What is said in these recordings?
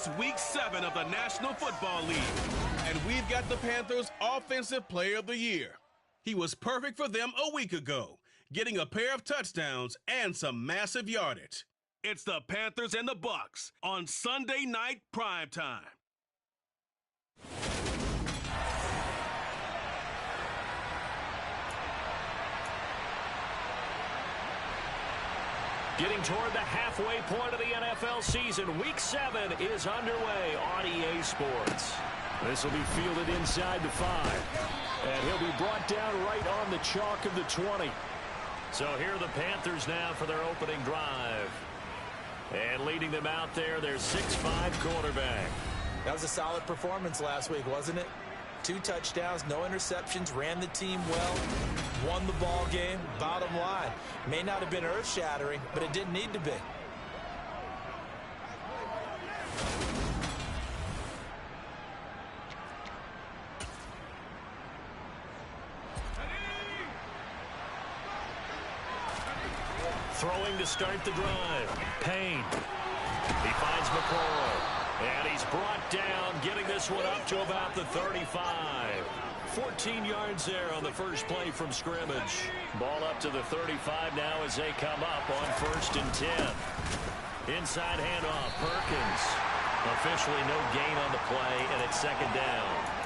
It's Week 7 of the National Football League, and we've got the Panthers' Offensive Player of the Year. He was perfect for them a week ago, getting a pair of touchdowns and some massive yardage. It's the Panthers and the Bucs on Sunday Night Primetime. Getting toward the halfway point of the NFL season, Week 7 is underway on EA Sports. This will be fielded inside the 5. And he'll be brought down right on the chalk of the 20. So here are the Panthers now for their opening drive. And leading them out there, their 6'5" quarterback. That was a solid performance last week, wasn't it? 2 touchdowns, no interceptions, ran the team well, won the ball game. Bottom line, may not have been earth-shattering, but it didn't need to be. Throwing to start the drive. Payne. He finds McCoy. And he's brought down, getting this one up to about the 35. 14 yards there on the first play from scrimmage. Ball up to the 35 now as they come up on 1st and 10. Inside handoff, Perkins. Officially no gain on the play, and it's 2nd down.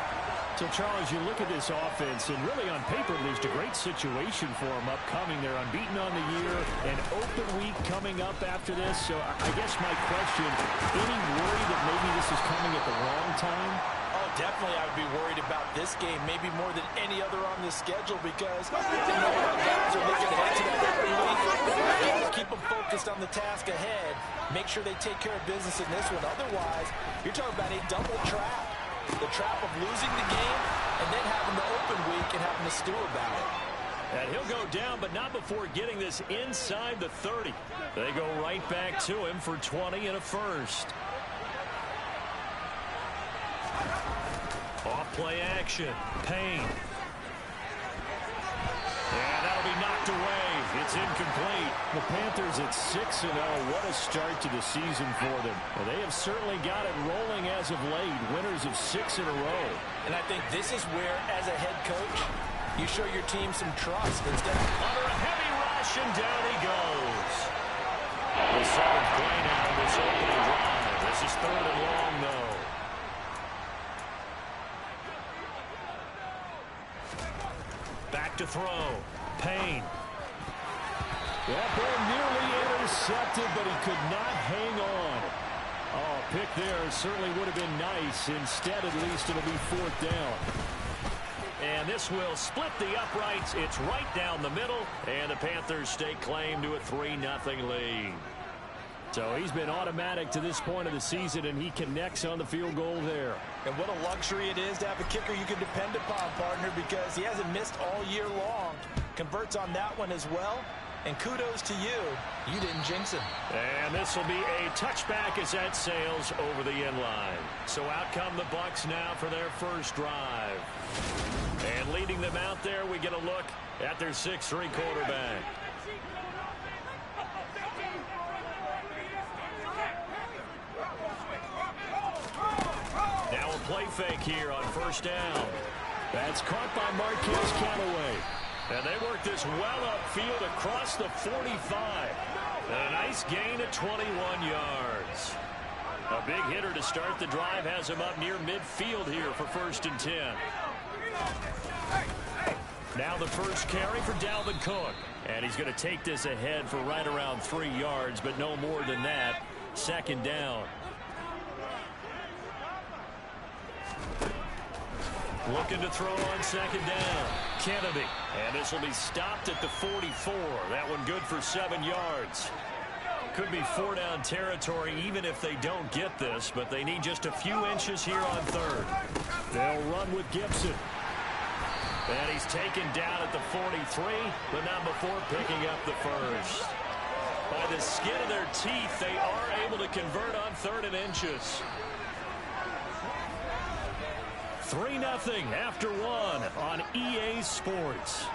So, Charles, you look at this offense, and really on paper, there's a great situation for them upcoming. They're unbeaten on the year, an open week coming up after this. So I guess my question, any worry that maybe this is coming at the wrong time? Oh, definitely I would be worried about this game, maybe more than any other on the schedule, because you know our guys are looking ahead to that every week. Keep them focused on the task ahead. Make sure they take care of business in this one. Otherwise, you're talking about a double trap. The trap of losing the game and then having the open week and having to stew about it. And he'll go down, but not before getting this inside the 30. They go right back to him for 20 and a first. Off play action. Payne. And that'll be knocked away. It's incomplete. The Panthers at 6-0. What a start to the season for them. Well, they have certainly got it rolling as of late. Winners of 6 in a row. And I think this is where, as a head coach, you show your team some trust. Instead of under a heavy rush, and down he goes. The 7th play now of this opening drive. This is 3rd and long, though. Back to throw. Payne. That ball nearly intercepted, but he could not hang on. Oh, pick there certainly would have been nice. Instead, at least, it'll be 4th down. And this will split the uprights. It's right down the middle, and the Panthers stake claim to a 3-0 lead. So he's been automatic to this point of the season, and he connects on the field goal there. And what a luxury it is to have a kicker you can depend upon, partner, because he hasn't missed all year long. Converts on that one as well. And kudos to you. You didn't jinx him. And this will be a touchback as that sails over the end line. So out come the Bucs now for their first drive. And leading them out there, we get a look at their 6'3" quarterback. Now a play fake here on 1st down. That's caught by Marquez Callaway. And they work this well upfield across the 45. And a nice gain of 21 yards. A big hitter to start the drive has him up near midfield here for 1st and 10. Now the first carry for Dalvin Cook. And he's going to take this ahead for right around 3 yards, but no more than that. 2nd down. Looking to throw on 2nd down. Kennedy. And this will be stopped at the 44. That one good for 7 yards. Could be 4-down territory even if they don't get this, but they need just a few inches here on 3rd. They'll run with Gibson. And he's taken down at the 43, but not before picking up the first. By the skin of their teeth, they are able to convert on 3rd and inches. 3-0 after 1 on EA Sports.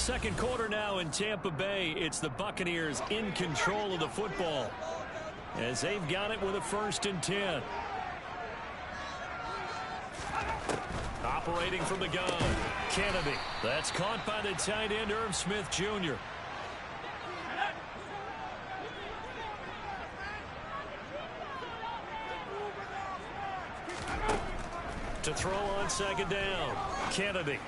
second quarter now in Tampa Bay. It's the Buccaneers in control of the football as they've got it with a 1st and 10. Operating from the gun, Kennedy. That's caught by the tight end, Irv Smith Jr. To throw on 2nd down, Kennedy.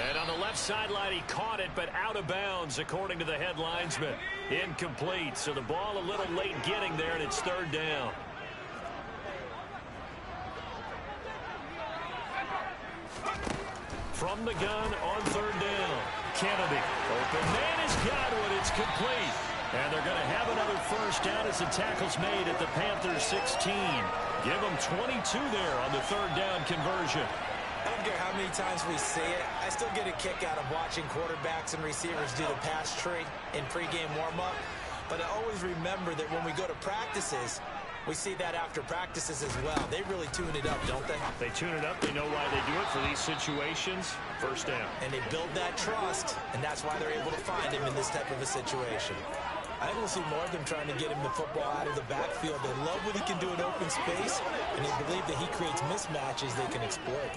And on the left sideline, he caught it, but out of bounds, according to the head linesman. Incomplete, so the ball a little late getting there, and it's 3rd down. From the gun on 3rd down, Kennedy. Open man is Godwin. It's complete. And they're going to have another 1st down as the tackle's made at the Panthers 16. Give them 22 there on the 3rd down conversion. I don't care how many times we see it. I still get a kick out of watching quarterbacks and receivers do the pass tree in pregame warm-up. But I always remember that when we go to practices, we see that after practices as well. They really tune it up, don't they? They tune it up. They know why they do it for these situations. 1st down. And they build that trust, and that's why they're able to find him in this type of a situation. I think we'll see more of them trying to get him the football out of the backfield. They love what he can do in open space, and they believe that he creates mismatches they can exploit.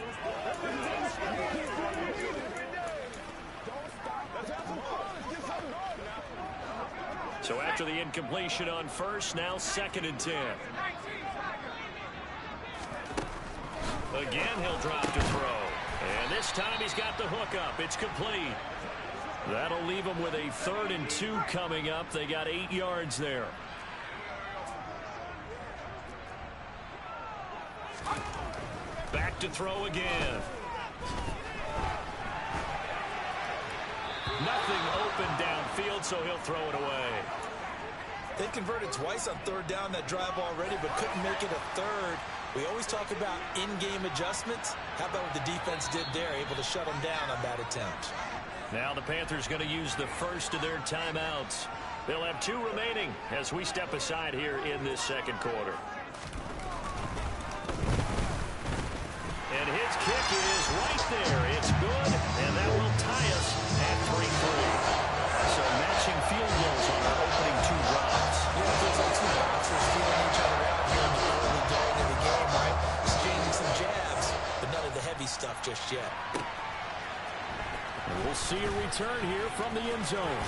So after the incompletion on 1st, now 2nd and 10. Again, he'll drop to throw. And this time he's got the hook up. It's complete. That'll leave them with a 3rd and 2 coming up. They got 8 yards there. Back to throw again. Nothing open downfield, so he'll throw it away. They converted twice on 3rd down that drive already, but couldn't make it a 3rd. We always talk about in-game adjustments. How about what the defense did there, able to shut them down on that attempt? Now the Panthers going to use the 1st of their timeouts. They'll have 2 remaining as we step aside here in this 2nd quarter. And his kick is right there. It's good, and that will tie us at 3-3. So matching field goals on our opening 2 drives. Yeah, it looks like 2 boxers feeling each other out here in the early going of the game, right? Exchanging some jabs, but none of the heavy stuff just yet. And we'll see a return here from the end zone.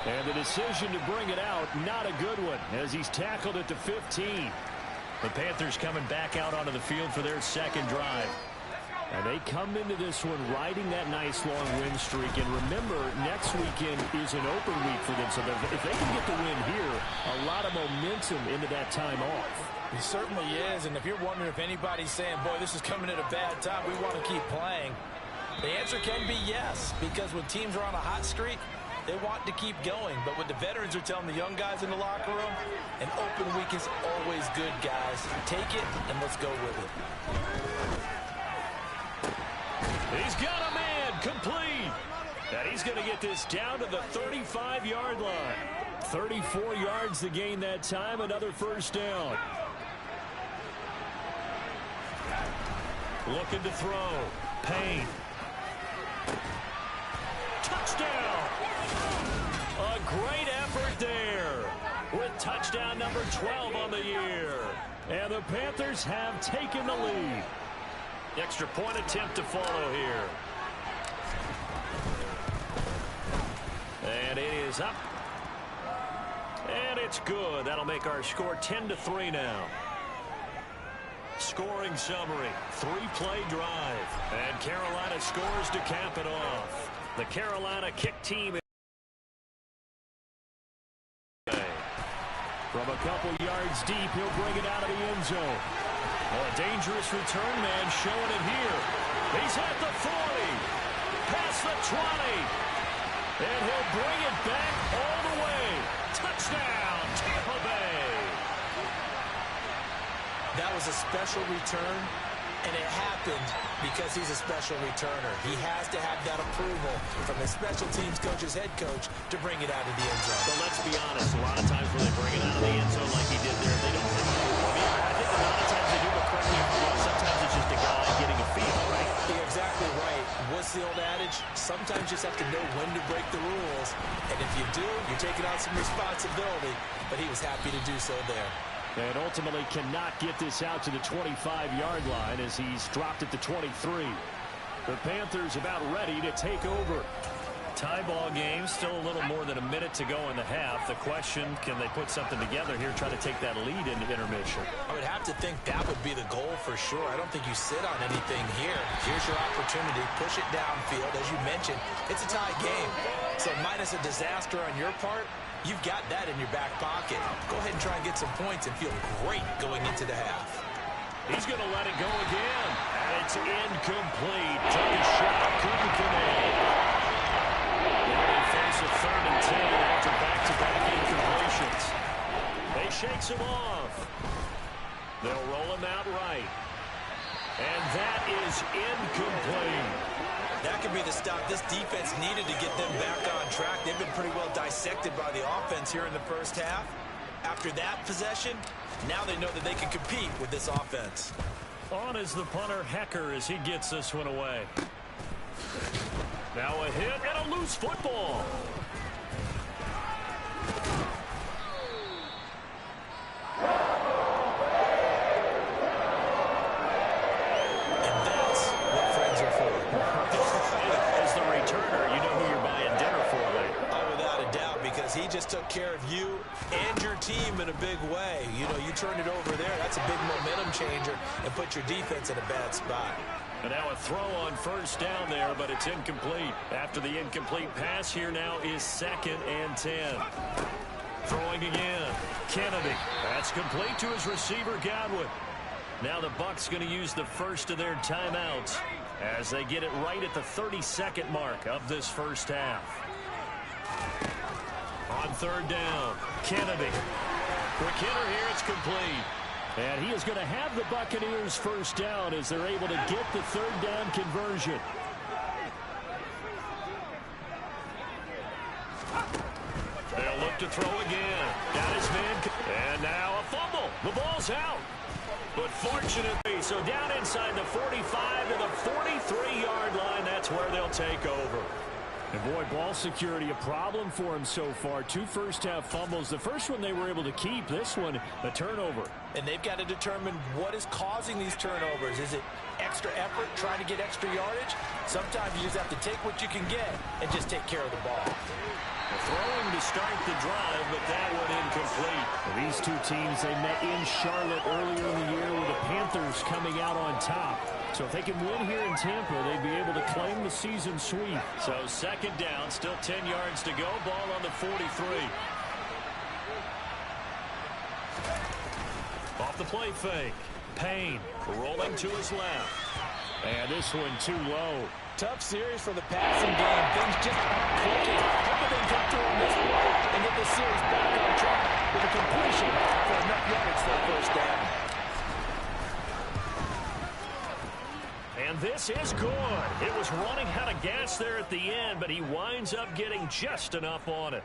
And the decision to bring it out, not a good one, as he's tackled at the 15. The Panthers coming back out onto the field for their 2nd drive. And they come into this one riding that nice long win streak. And remember, next weekend is an open week for them. So if they can get the win here, a lot of momentum into that time off. It certainly is. And if you're wondering if anybody's saying, boy, this is coming at a bad time, we want to keep playing, the answer can be yes. Because when teams are on a hot streak, they want to keep going. But what the veterans are telling the young guys in the locker room, an open week is always good, guys. Take it, and let's go with it. He's got a man complete. And he's going to get this down to the 35-yard line. 34 yards to gain that time. Another 1st down. Looking to throw. Payne. Touchdown. A great effort there with touchdown number 12 on the year. And the Panthers have taken the lead. Extra point attempt to follow here. And it is up. And it's good. That'll make our score 10-3 now. Scoring summary. 3-play drive. And Carolina scores to cap it off. The Carolina kick team. From a couple yards deep, he'll bring it out of the end zone. Well, a dangerous return man showing it here. He's at the 40. Past the 20. And he'll bring it back all the way. Touchdown, Tampa Bay. That was a special return, and it happened because he's a special returner. He has to have that approval from his special teams coach's head coach to bring it out of the end zone. But let's be honest, a lot of times when they bring it out of the end zone like he did there, they don't have approval. I mean, I think a lot of times they do, but correct me if I'm wrong, sometimes it's just a guy getting a feel, right? You're exactly right. What's the old adage? Sometimes you just have to know when to break the rules. And if you do, you're taking on some responsibility. But he was happy to do so there. And ultimately cannot get this out to the 25-yard line as he's dropped at the 23. The Panthers about ready to take over. Tie ball game, still a little more than a minute to go in the half. The question, can they put something together here, try to take that lead into intermission? I would have to think that would be the goal for sure. I don't think you sit on anything here. Here's your opportunity. Push it downfield. As you mentioned, it's a tie game. So minus a disaster on your part, you've got that in your back pocket. Go ahead and try and get some points and feel great going into the half. He's going to let it go again. And it's incomplete. Took a shot, couldn't connect. They face a 3rd and 10 after back-to-back incompletions. They shakes him off. They'll roll him out right. And that is incomplete. That could be the stop this defense needed to get them back on track. They've been pretty well dissected by the offense here in the first half. After that possession, now they know that they can compete with this offense. On is the punter, Hecker, as he gets this one away. Now a hit and a loose football. And that's what friends are for. As the returner, you know who you're buying dinner for later. Oh, without a doubt, because he just took care of you and your team in a big way. You know, you turn it over there, that's a big momentum changer, and put your defense in a bad spot. And now a throw on first down there, but it's incomplete. After the incomplete pass, here now is 2nd and 10. Throwing again. Kennedy. That's complete to his receiver, Godwin. Now the Bucs going to use the first of their timeouts as they get it right at the 32nd mark of this first half. On 3rd down, Kennedy. Quick hitter here, it's complete. And he is going to have the Buccaneers first down as they're able to get the 3rd down conversion. They'll look to throw again. Got his man. And now a fumble. The ball's out. But fortunately, so down inside the 45 to the 43-yard line, that's where they'll take over. And boy, ball security a problem for him so far. 2 first-half fumbles. The first one they were able to keep. This one, a turnover. And they've got to determine what is causing these turnovers. Is it extra effort, trying to get extra yardage? Sometimes you just have to take what you can get and just take care of the ball. Throwing to start the drive, but that one incomplete. Well, these two teams, they met in Charlotte earlier in the year with the Panthers coming out on top. So if they can win here in Tampa, they'd be able to claim the season sweep. So 2nd down, still 10 yards to go. Ball on the 43. Off the play fake. Payne rolling to his left. And this one too low. Tough series for the passing game. Things just aren't clicking. Hoping they can come through on this play and get this series back on track with a completion for enough yards for a first down. And this is good. It was running out of gas there at the end, but he winds up getting just enough on it.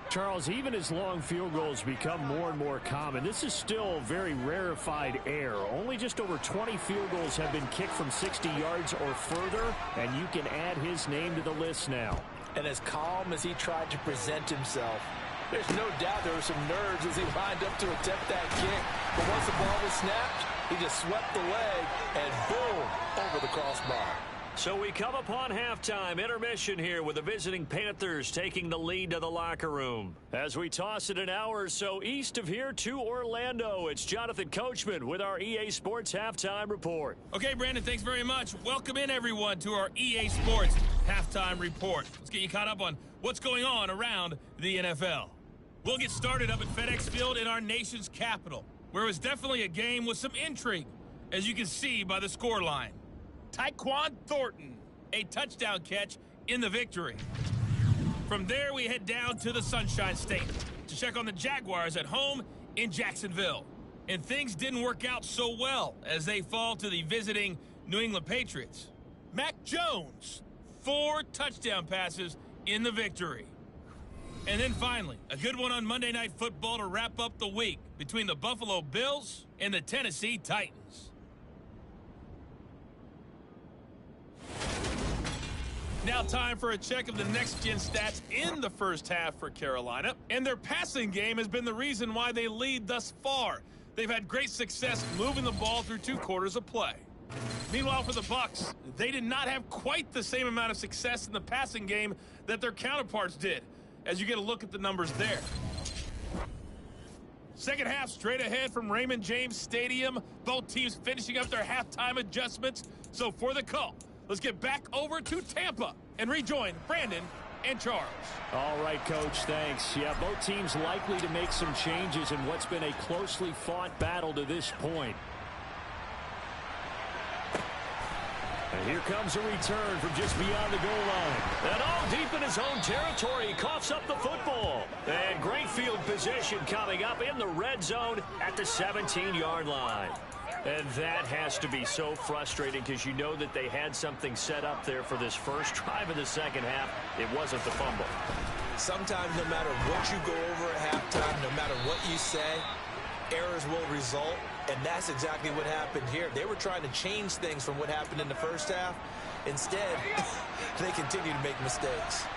Charles, even as long field goals become more and more common, this is still very rarefied air. Only just over 20 field goals have been kicked from 60 yards or further, and you can add his name to the list now. And as calm as he tried to present himself, there's no doubt there were some nerves as he lined up to attempt that kick. But once the ball was snapped, he just swept the leg and boom, over the crossbar. So we come upon halftime, intermission here with the visiting Panthers taking the lead to the locker room. As we toss it an hour or so east of here to Orlando, it's Jonathan Coachman with our EA Sports Halftime Report. Okay, Brandon, thanks very much. Welcome in, everyone, to our EA Sports Halftime Report. Let's get you caught up on what's going on around the NFL. We'll get started up at FedEx Field in our nation's capital, where it was definitely a game with some intrigue, as you can see by the scoreline. Tyquan Thornton, a touchdown catch in the victory. From there, we head down to the Sunshine State to check on the Jaguars at home in Jacksonville. And things didn't work out so well as they fall to the visiting New England Patriots. Mac Jones, 4 touchdown passes in the victory. And then finally, a good one on Monday Night Football to wrap up the week between the Buffalo Bills and the Tennessee Titans. Now time for a check of the next-gen stats in the first half for Carolina. And their passing game has been the reason why they lead thus far. They've had great success moving the ball through 2 quarters of play. Meanwhile, for the Bucs, they did not have quite the same amount of success in the passing game that their counterparts did, as you get a look at the numbers there. Second half straight ahead from Raymond James Stadium. Both teams finishing up their halftime adjustments. So for the call, let's get back over to Tampa and rejoin Brandon and Charles. All right, Coach, thanks. Yeah, both teams likely to make some changes in what's been a closely fought battle to this point. And here comes a return from just beyond the goal line. And all deep in his own territory, he coughs up the football. And great field position coming up in the red zone at the 17-yard line. And that has to be so frustrating because you know that they had something set up there for this first drive of the second half. It wasn't the fumble. Sometimes no matter what you go over at halftime, no matter what you say, errors will result. And that's exactly what happened here. They were trying to change things from what happened in the first half. Instead, they continue to make mistakes.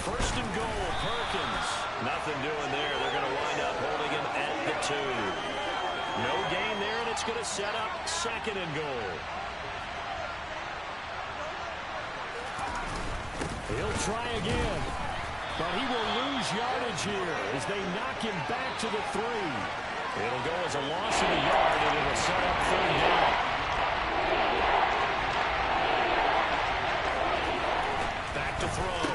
First and goal, Perkins. Nothing doing there. They're going to wind up holding him at the 2. No gain there, and it's going to set up second and goal. He'll try again, but he will lose yardage here as they knock him back to the 3. It'll go as a loss of a yard, and it'll set up third down. Back to throw.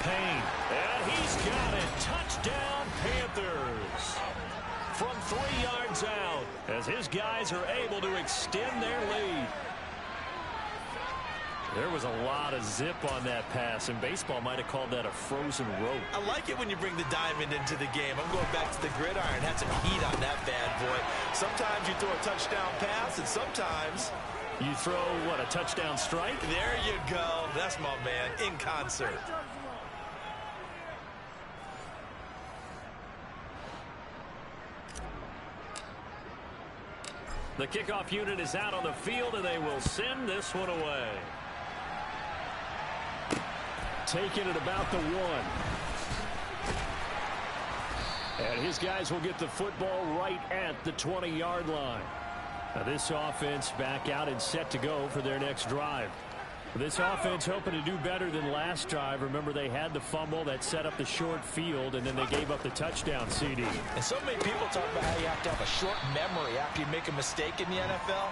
Payne. And he's got it. Touchdown, Panthers. From 3 yards out, as his guys are able to extend their lead. There was a lot of zip on that pass, and baseball might have called that a frozen rope. I like it when you bring the diamond into the game. I'm going back to the gridiron. Had some heat on that bad boy. Sometimes you throw a touchdown pass, and sometimes you throw, what, a touchdown strike? There you go. That's my man, in concert. The kickoff unit is out on the field, and they will send this one away. Taking it about the 1. And his guys will get the football right at the 20-yard line. Now this offense back out and set to go for their next drive. This offense hoping to do better than last drive. Remember, they had the fumble that set up the short field, and then they gave up the touchdown CD. And so many people talk about how you have to have a short memory after you make a mistake in the NFL.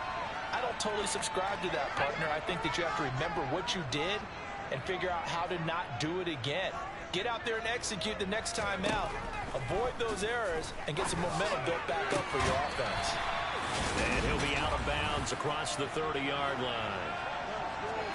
I don't totally subscribe to that, partner. I think that you have to remember what you did and figure out how to not do it again. Get out there and execute the next time out. Avoid those errors and get some momentum built back up for your offense. And he'll be out of bounds across the 30-yard line.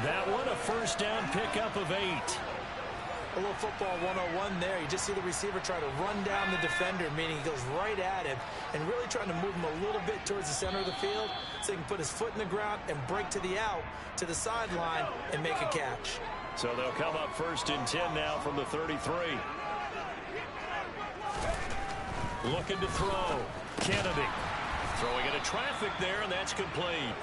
That one a first down pickup of 8. A little football 101 there. You just see the receiver try to run down the defender, meaning he goes right at him and really trying to move him a little bit towards the center of the field so he can put his foot in the ground and break to the out, to the sideline, and make a catch. So they'll come up first and 10 now from the 33. Looking to throw. Kennedy throwing into traffic there, and that's complete.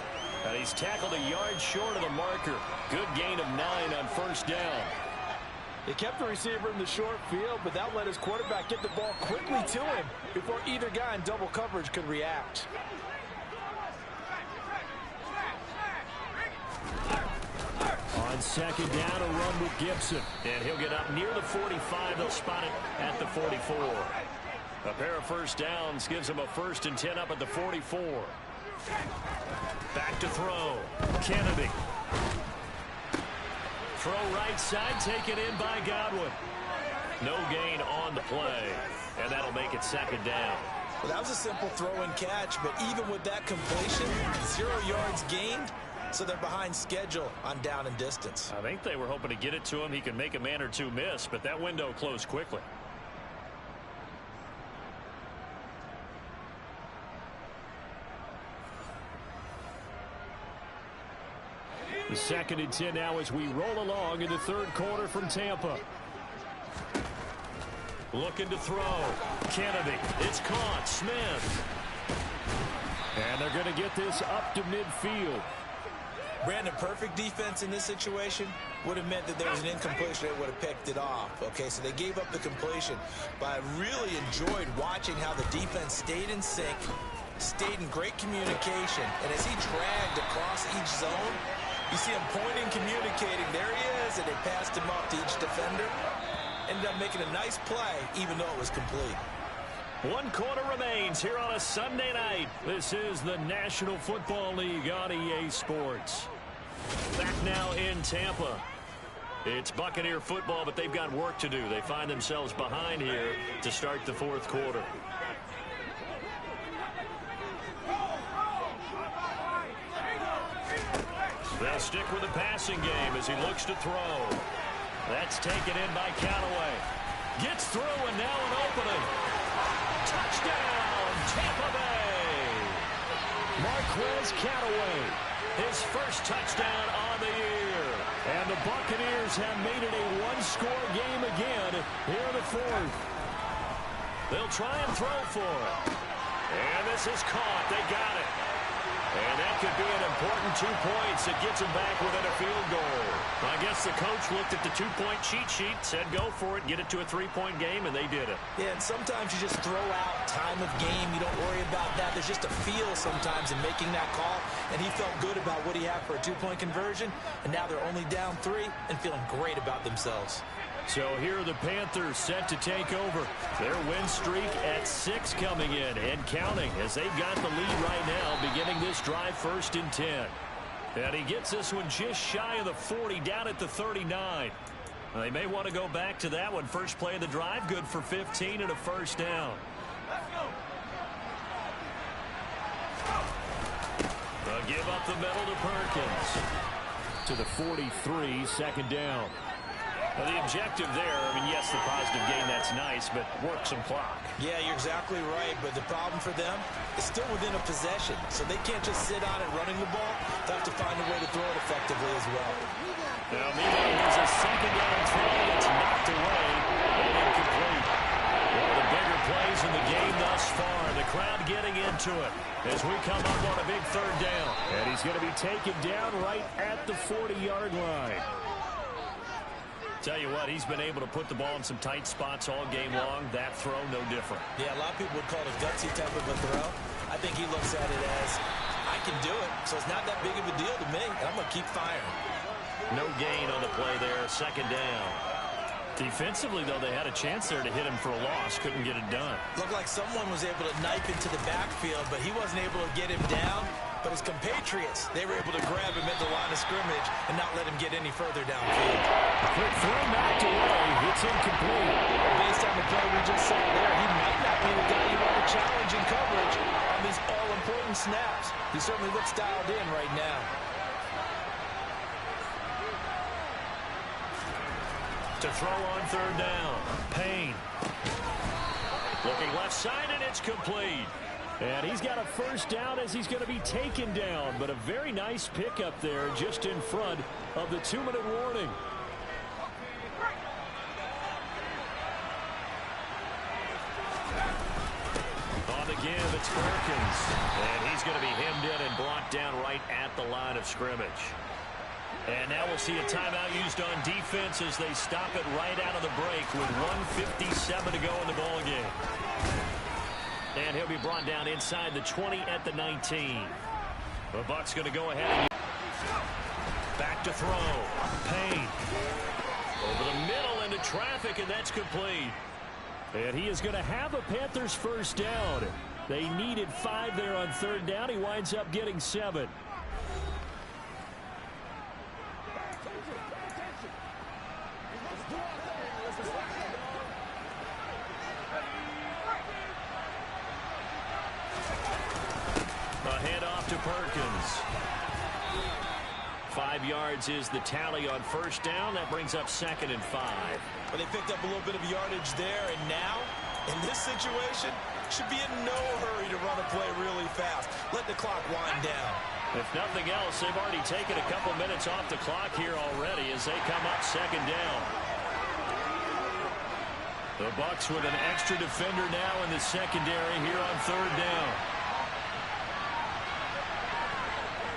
And he's tackled a yard short of the marker. Good gain of 9 on first down. He kept the receiver in the short field, but that let his quarterback get the ball quickly to him before either guy in double coverage could react. On second down, a run with Gibson. And he'll get up near the 45. They'll spot it at the 44. A pair of first downs gives him a first and 10 up at the 44. Back to throw. Kennedy. Throw right side, taken in by Godwin. No gain on the play. And that'll make it second down. Well, that was a simple throw and catch, but even with that completion, 0 yards gained, so they're behind schedule on down and distance. I think they were hoping to get it to him. He could make a man or two miss, but that window closed quickly. The second and 10 now as we roll along in the third quarter from Tampa. Looking to throw. Kennedy. It's caught. Smith. And they're going to get this up to midfield. Brandon, perfect defense in this situation would have meant that there was an incompletion. They would have picked it off. Okay, so they gave up the completion. But I really enjoyed watching how the defense stayed in sync, stayed in great communication. And as he dragged across each zone, you see him pointing, communicating. There he is, and they passed him off to each defender. Ended up making a nice play, even though it was complete. 1 quarter remains here on a Sunday night. This is the National Football League on EA Sports. Back now in Tampa. It's Buccaneer football, but they've got work to do. They find themselves behind here to start the 4th quarter. They'll stick with the passing game as he looks to throw. That's taken in by Callaway. Gets through, and now an opening. Touchdown, Tampa Bay! Marquez Callaway, his first touchdown on the year. And the Buccaneers have made it a one-score game again here in the 4th. They'll try and throw for it. And this is caught. They got it. And that could be an important 2 points that gets them back within a field goal. I guess the coach looked at the 2-point cheat sheet, said go for it, get it to a 3-point game, and they did it. Yeah, and sometimes you just throw out time of game. You don't worry about that. There's just a feel sometimes in making that call, and he felt good about what he had for a 2-point conversion, and now they're only down 3 and feeling great about themselves. So here are the Panthers set to take over. Their win streak at 6 coming in and counting as they've got the lead right now, beginning this drive 1st and 10. And he gets this one just shy of the 40, down at the 39. They may want to go back to that one. First play of the drive, good for 15 and a first down. They'll give up the middle to Perkins. To the 43, 2nd down. Well, the objective there, I mean, yes, the positive gain, that's nice, but work some clock. Yeah, you're exactly right, but the problem for them is still within a possession, so they can't just sit on it running the ball. They have to find a way to throw it effectively as well. Now, meanwhile, here's a 2nd down throw that's knocked away and incomplete. One of the bigger plays in the game thus far. The crowd getting into it as we come up on a big 3rd down. And he's going to be taken down right at the 40-yard line. Tell you what, he's been able to put the ball in some tight spots all game long. That throw, no different. Yeah, a lot of people would call it a gutsy type of a throw. I think he looks at it as, I can do it, so it's not that big of a deal to me, and I'm going to keep firing. No gain on the play there, 2nd down. Defensively, though, they had a chance there to hit him for a loss. Couldn't get it done. Looked like someone was able to knife into the backfield, but he wasn't able to get him down. But his compatriots, they were able to grab him at the line of scrimmage and not let him get any further downfield. Quick throw knocked away. It's incomplete. Based on the play we just saw there, he might not be the guy you want to challenge in coverage on these all-important snaps. He certainly looks dialed in right now. To throw on 3rd down. Payne. Looking left side, and it's complete. And he's got a first down as he's going to be taken down. But a very nice pickup there just in front of the 2-minute warning. On the give, it's Perkins. And he's going to be hemmed in and brought down right at the line of scrimmage. And now we'll see a timeout used on defense as they stop it right out of the break with 1:57 to go in the ball game. And he'll be brought down inside the 20 at the 19. The Bucs going to go ahead and back to throw. Payne over the middle into traffic, and that's complete. And he is going to have a Panthers first down. They needed 5 there on 3rd down. He winds up getting 7. Perkins. 5 yards is the tally on first down. That brings up 2nd and 5. But they picked up a little bit of yardage there, and now, in this situation, should be in no hurry to run a play really fast. Let the clock wind down. If nothing else, they've already taken a couple minutes off the clock here already as they come up 2nd down. The Bucs with an extra defender now in the secondary here on 3rd down.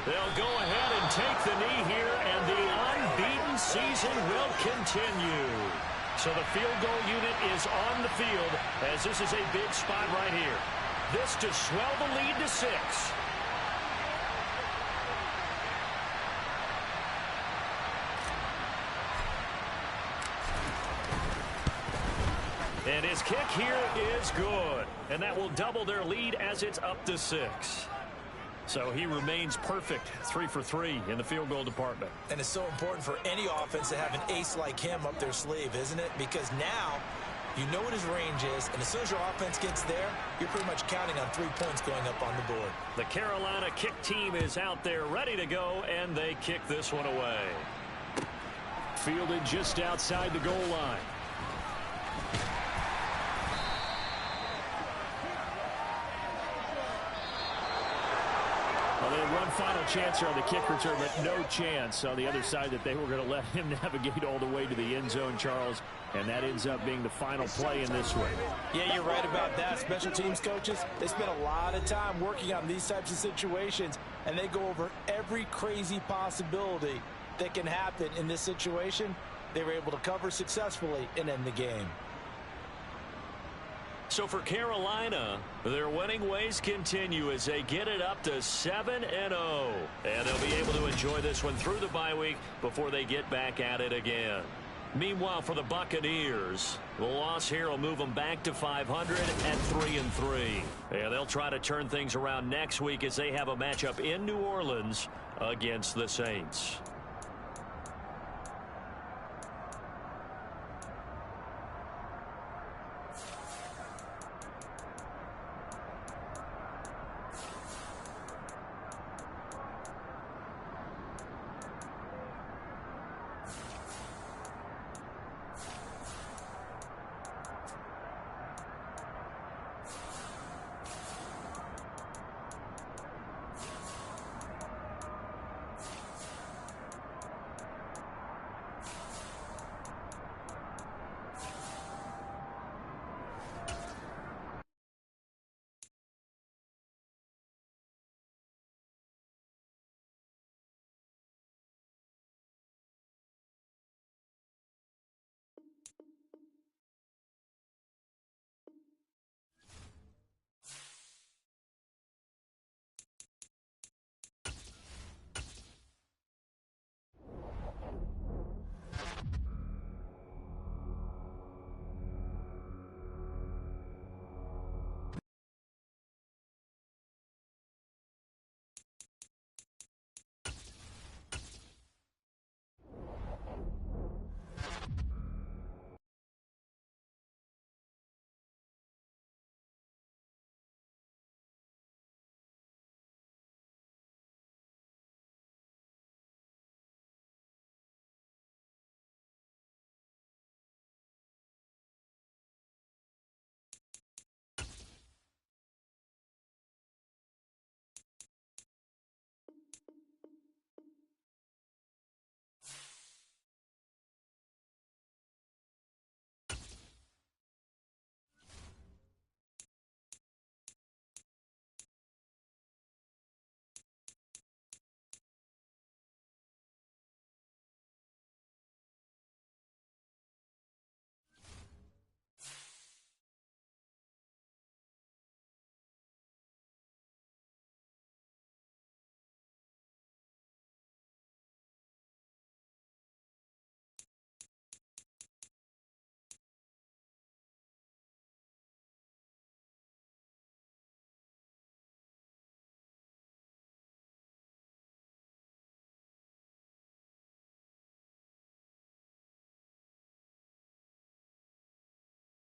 They'll go ahead and take the knee here, and the unbeaten season will continue. So the field goal unit is on the field as this is a big spot right here. This to swell the lead to 6. And his kick here is good. And that will double their lead as it's up to 6. So he remains perfect, 3 for 3 in the field goal department. And it's so important for any offense to have an ace like him up their sleeve, isn't it? Because now you know what his range is, and as soon as your offense gets there, you're pretty much counting on 3 points going up on the board. The Carolina kick team is out there ready to go, and they kick this one away. Fielded just outside the goal line. Well, they had one final chance here on the kick return, but no chance on the other side that they were going to let him navigate all the way to the end zone, Charles. And that ends up being the final play in this one. Yeah, you're right about that. Special teams coaches, they spend a lot of time working on these types of situations, and they go over every crazy possibility that can happen in this situation. They were able to cover successfully and end the game. So for Carolina, their winning ways continue as they get it up to 7-0. And they'll be able to enjoy this one through the bye week before they get back at it again. Meanwhile, for the Buccaneers, the loss here will move them back to 500 at 3-3. And they'll try to turn things around next week as they have a matchup in New Orleans against the Saints.